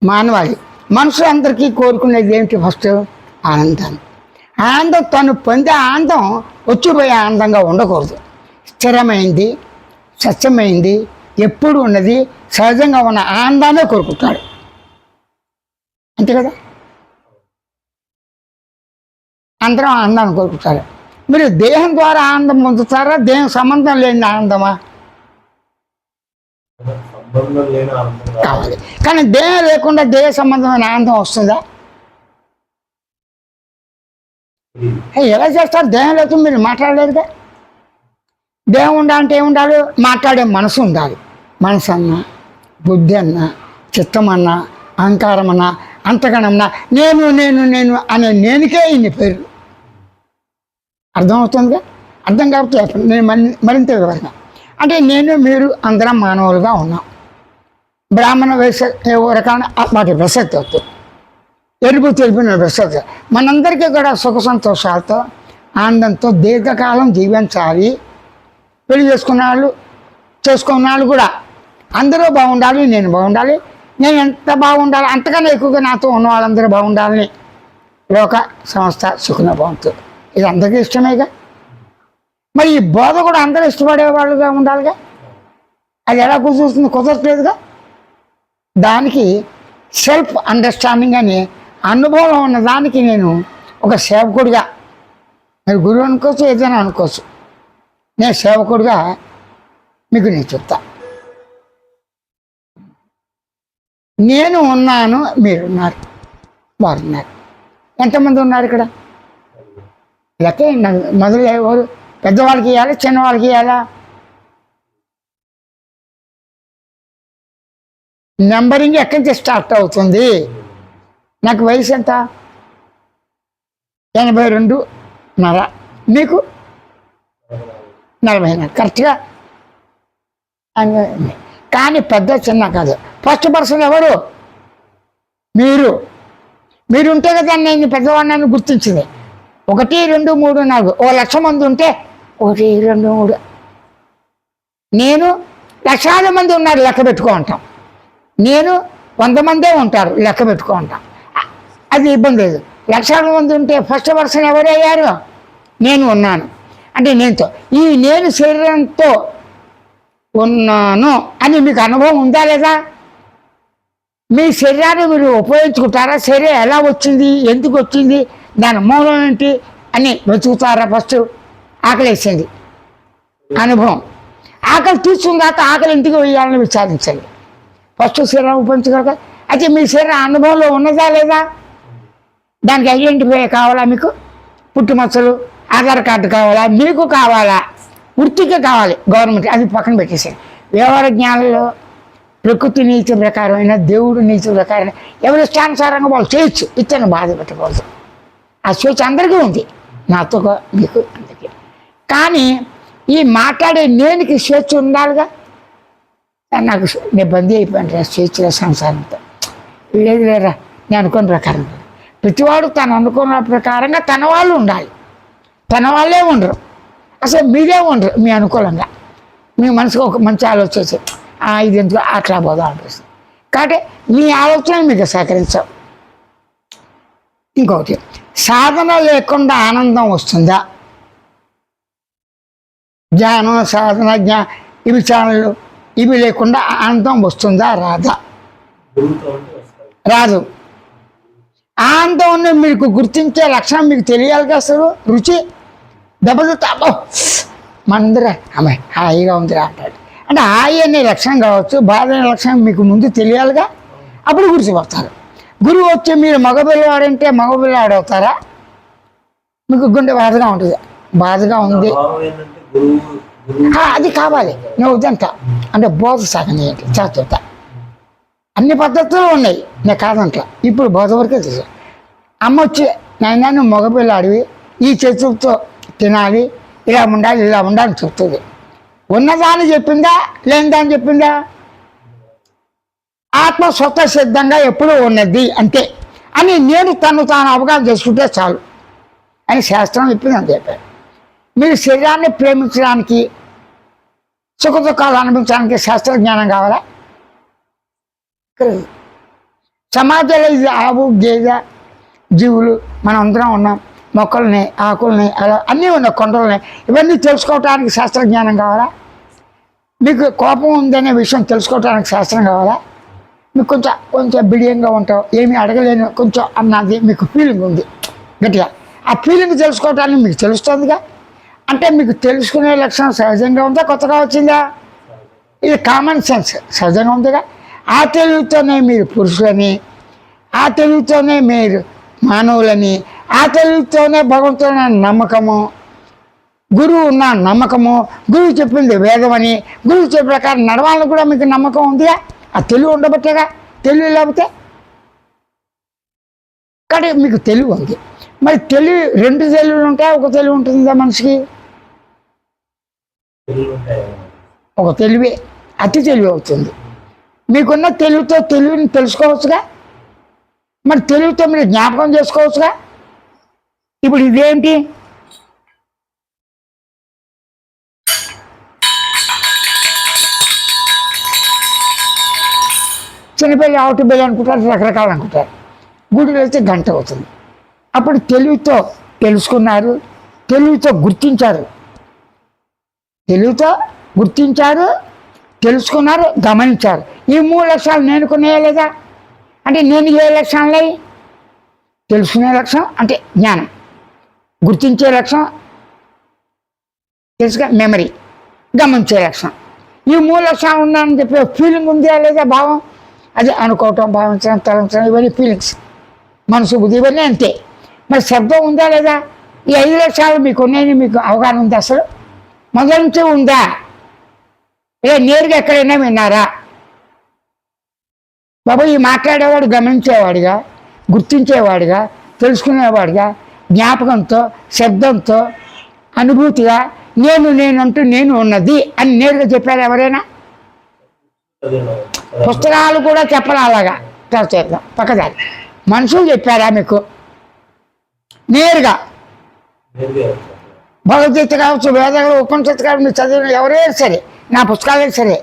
మానవాళి మనుషులందరికీ కోరుకునేది ఏమిటి? ఫస్ట్ ఆనందాన్ని. ఆనందం తను పొందే ఆనందం వచ్చిపోయే ఆనందంగా ఉండకూడదు. స్థిరమైంది, స్వచ్ఛమైంది, ఎప్పుడు ఉన్నది, సహజంగా ఉన్న ఆనందాన్ని కోరుకుంటాడు. అంతే కదా, అందరం ఆనందాన్ని కోరుకుంటారు. మీరు దేహం ద్వారా ఆనందం పొందుతారా? దేహం సంబంధం లేని ఆనందమా? కావాలి. కానీ దేహం లేకుండా దేహ సంబంధమైన ఆనందం వస్తుందా? ఎలా చేస్తారు? దేహం లేకుండా మీరు మాట్లాడలేదుగా. దేహం ఉండాలంటే ఏముండాలి? మాట్లాడే మనసు ఉండాలి. మనసు అన్నా, బుద్ధి అన్నా, చిత్తం అన్నా, అహంకారం అన్నా, అంతగణమన్నా, నేను నేను నేను అనే నేనుకే ఇన్ని పేర్లు. అర్థమవుతుందిగా? అర్థం కాబట్టి నేను మరింత వివరంగా అంటే నేను మీరు అందరం మానవులుగా ఉన్నాం. బ్రాహ్మణ వేస రకాల వాటి ప్రసక్తి అవుతుంది. ఎరుపు తెలిపిన ప్రసక్తి. మనందరికీ కూడా సుఖ సంతోషాలతో ఆనందంతో దీర్ఘకాలం జీవించాలి. పెళ్లి చేసుకున్న వాళ్ళు కూడా అందరూ బాగుండాలి, నేను బాగుండాలి, నేను ఎంత బాగుండాలి అంతకన్నా ఎక్కువగా నాతో ఉన్న వాళ్ళందరూ బాగుండాలని లోక సంస్థ సుఖన భవంతు. ఇది అందరికీ ఇష్టమేగా. మరి ఈ బోధ కూడా అందరూ ఇష్టపడేవాళ్ళుగా ఉండాలిగా. అది ఎలా కుదురుతుంది? కుదరట్లేదుగా. దానికి సెల్ఫ్ అండర్స్టాండింగ్ అని అనుభవం ఉన్న దానికి నేను ఒక సేవకుడిగా, మీరు గురువు అనుకోవచ్చు, ఏదైనా అనుకోవచ్చు, నేను సేవకుడిగా మీకు నేను చెప్తా. నేను ఉన్నాను, మీరున్నారు, వారున్నారు. ఎంతమంది ఉన్నారు ఇక్కడ? లెక్క మొదలు ఎవరు? పెద్దవాళ్ళకి ఇవ్వాలా, చిన్నవాళ్ళకి ఇవ్వాలా? నెంబరింగ్ ఎక్కడి నుంచి స్టార్ట్ అవుతుంది? నాకు వయసు ఎంత? 82.5. మీకు 44. కరెక్ట్గా. కానీ పెద్ద చిన్న కాదు. ఫస్ట్ పర్సన్ ఎవరు? మీరు ఉంటే కదా నేను పెద్దవాడిని గుర్తించింది. 1, 2, 3, 4 1,00,000 మంది ఉంటే 1, 2, 3 నేను లక్షలాది మంది ఉన్నారు లెక్క పెట్టుకో అంటాం. నేను 100 మందే ఉంటారు లెక్క పెట్టుకో అంటాం. అది ఇబ్బంది లేదు. లక్షలాది మంది ఉంటే ఫస్ట్ పర్సన్ ఎవరయ్యారు? నేను ఉన్నాను అంటే నేనుతో ఈ నేను శరీరంతో ఉన్నాను అని మీకు అనుభవం ఉందా లేదా? మీ శరీరాన్ని మీరు ఉపయోగించుకుంటారా? శరీరం ఎలా వచ్చింది, ఎందుకు వచ్చింది, దాని మూలం ఏంటి అని వెతుకుతారా? ఫస్ట్ ఆకలి వేసింది అనుభవం. ఆకలి తీర్చుకున్న తర్వాత ఆకలి ఇంటికి వేయాలని విచారించండి. ఫస్ట్ శరీరం ఉపయోగించగలగా. అయితే మీ శరీరం అనుభవంలో ఉన్నదా లేదా? దానికి ఐడెంటిఫై కావాలా? మీకు పుట్టుమచ్చలు, ఆధార్ కార్డు కావాలా? మీకు కావాలా? వృత్తికే కావాలి. గవర్నమెంట్ అది పక్కన పెట్టేసారు. వ్యవహార జ్ఞానంలో ప్రకృతి నీతి ప్రకారమైన, దేవుడు నీతి ప్రకారం ఎవరి ఇష్టానుసారంగా వాళ్ళు చేయొచ్చు. ఇతను బాధ పెట్టకూడదు. ఆ స్వేచ్ఛ అందరికీ ఉంది, నాతో మీకు అందరికీ. కానీ ఈ మాట్లాడే నేనుకి స్వేచ్ఛ ఉండాలిగా. నాకు నేను బందీ అయిపోయాను రా స్వేచ్ఛ సంసారంతో. లేదు లేరా, నేను అనుకున్న ప్రకారం ప్రతివాడు తను అనుకున్న ప్రకారంగా తన వాళ్ళు ఉండాలి. తన వాళ్ళే ఉండరు, అసలు మీరే ఉండరు. మీ అనుకూలంగా మీ మనసుకు ఒక మంచి ఆలోచన ఇది ఎందుకు అట్లా పోదాం అనిపిస్తుంది. కాబట్టి మీ ఆలోచన మీకు సహకరించవు. ఇంకొకటి, సాధన లేకుండా ఆనందం వస్తుందా? జ్ఞానం, సాధన, ఇవి ఛానళ్ళు ఇవి లేకుండా ఆనందం వస్తుందా? రాదా? రాదు. ఆనందం మీకు గుర్తించే లక్షణం మీకు తెలియాలిగా. అసలు రుచి దెబ్బతింటాబో మనందరూ అమ్మాయి హాయిగా ఉందిరా అంటాడు. అంటే హాయి అనే లక్షణం కావచ్చు, బాధ అనే లక్షణం మీకు ముందు తెలియాలిగా. అప్పుడు గుర్తుపడతారు. గురువు వచ్చి మీరు మగపిల్లవాడంటే మగపిల్లవాడు అవుతారా? మీకు గుండె బాధగా ఉంటుంది. బాధగా ఉంది అది కావాలి, నేను వద్దంట అంటే బోధ సాగని ఏంటి చేస్తుంటా. అన్ని పద్ధతులు ఉన్నాయి, నేను కాదంట. ఇప్పుడు బోధ వరకే తెలుసు. అమ్మ వచ్చి నాయన మగపిల్లాడివి, ఈ చేతులతో తినాలి, ఇలా ఉండాలి, ఇలా ఉండాలని చెప్తుంది. ఉన్నదాన్ని చెప్పిందా, లేనిదాన్ని చెప్పిందా? ఆత్మ స్వత సిద్ధంగా ఎప్పుడూ ఉన్నది అంతే అని నేను తాను అవగాహన చేసుకుంటే చాలు అని శాస్త్రం చెప్పింది. అని చెప్పారు. మీరు శరీరాన్ని ప్రేమించడానికి, సుఖ దుఃఖాలు అనిపించడానికి శాస్త్రజ్ఞానం కావాలా? సమాజంలో ఇది ఆవు గేదె జీవులు మనం అందరం ఉన్నాం, మొక్కల్ని ఆకుల్ని అలా అన్నీ ఉన్నాయి, కొండలని, ఇవన్నీ తెలుసుకోవటానికి శాస్త్రజ్ఞానం కావాలా? మీకు కోపం ఉందనే విషయం తెలుసుకోవటానికి శాస్త్రం కావాలా? మీకు కొంచెం కొంచెం బిడియంగా ఉంటావు, ఏమీ అడగలేను కొంచెం అన్నది మీకు ఫీలింగ్ ఉంది గట్టిగా, ఆ ఫీలింగ్ తెలుసుకోవటానికి మీకు తెలుస్తుందిగా. అంటే మీకు తెలుసుకునే లక్షణం సహజంగా ఉందా, కొత్తగా వచ్చిందా? ఇది కామన్ సెన్స్ సహజంగా ఉందిగా. ఆ తెలివితోనే మీరు పురుషులని, ఆ తెలివితోనే మీరు మానవులని, ఆ తెలివితోనే భగవంతుని నమ్మకము, గురువు ఉన్న నమ్మకము, గురువు చెప్పింది వేదం అని, గురువు చెప్పే ప్రకారం నడవాలని కూడా మీకు నమ్మకం ఉందిగా. ఆ తెలివి ఉండబట్టేగా, తెలివి లేకపోతే కానీ మీకు తెలివి ఉంది. మరి తెలివి రెండు తెలివిలు ఉంటాయి, ఒక తెలివి ఉంటుందా మనిషికి? ఒక తెలివి అతి తెలివి అవుతుంది. మీకున్న తెలివితో తెలివిని తెలుసుకోవచ్చుగా, మరి తెలివితో మీరు జ్ఞాపకం చేసుకోవచ్చుగా. ఇప్పుడు ఇదేంటి? చిన్నపిల్లలు ఆవుటి బిల్లు అనుకుంటారు, రకరకాలు అనుకుంటారు. గుడిలో వెళ్తే గంట అవుతుంది. అప్పుడు తెలివితో తెలుసుకున్నారు, తెలివితో గుర్తించారు, తెలివితో గుర్తించారు, తెలుసుకున్నారు, గమనించారు. ఈ 3 లక్షణాలు నేను కొనేయా లేదా? అంటే నేను ఏ లక్షణాలు? తెలుసుకునే లక్షణం అంటే జ్ఞానం, గుర్తించే లక్షణం తెలుసుగా మెమరీ, గమనించే లక్షణం. ఈ 3 లక్షణాలు ఉన్నాయని చెప్పి ఫీలింగ్ ఉందా లేదా? భావం, అది అనుకోవటం, భావించడం, తలంచడం, ఇవన్నీ ఫీలింగ్స్, మనసు బుద్ధి ఇవన్నీ అంతే. మరి శబ్దం ఉందా లేదా? ఈ 5 లక్షణాలు మీకు ఉన్నాయని మీకు అవగాహన ఉందా? అసలు మొదటి నుంచి ఉందా? నేరుగా ఎక్కడైనా విన్నారా? బాబు ఈ మాట్లాడేవాడు గమనించేవాడిగా, గుర్తించేవాడిగా, తెలుసుకునేవాడిగా, జ్ఞాపకంతో, శబ్దంతో, అనుభూతిగా నేనంటూ నేను ఉన్నది అని నేరుగా చెప్పారు ఎవరైనా? పుస్తకాలు కూడా చెప్పాలి అలాగా, చేద్దాం పక్కదారి. మనుషులు చెప్పారా మీకు నేరుగా? భగవద్గీత కావచ్చు, వేదాలు, ఉపనిషత్తు కావచ్చు, చదివిన ఎవరైనా సరే, నా పుస్తకాలే సరే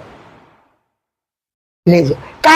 లేదు. కానీ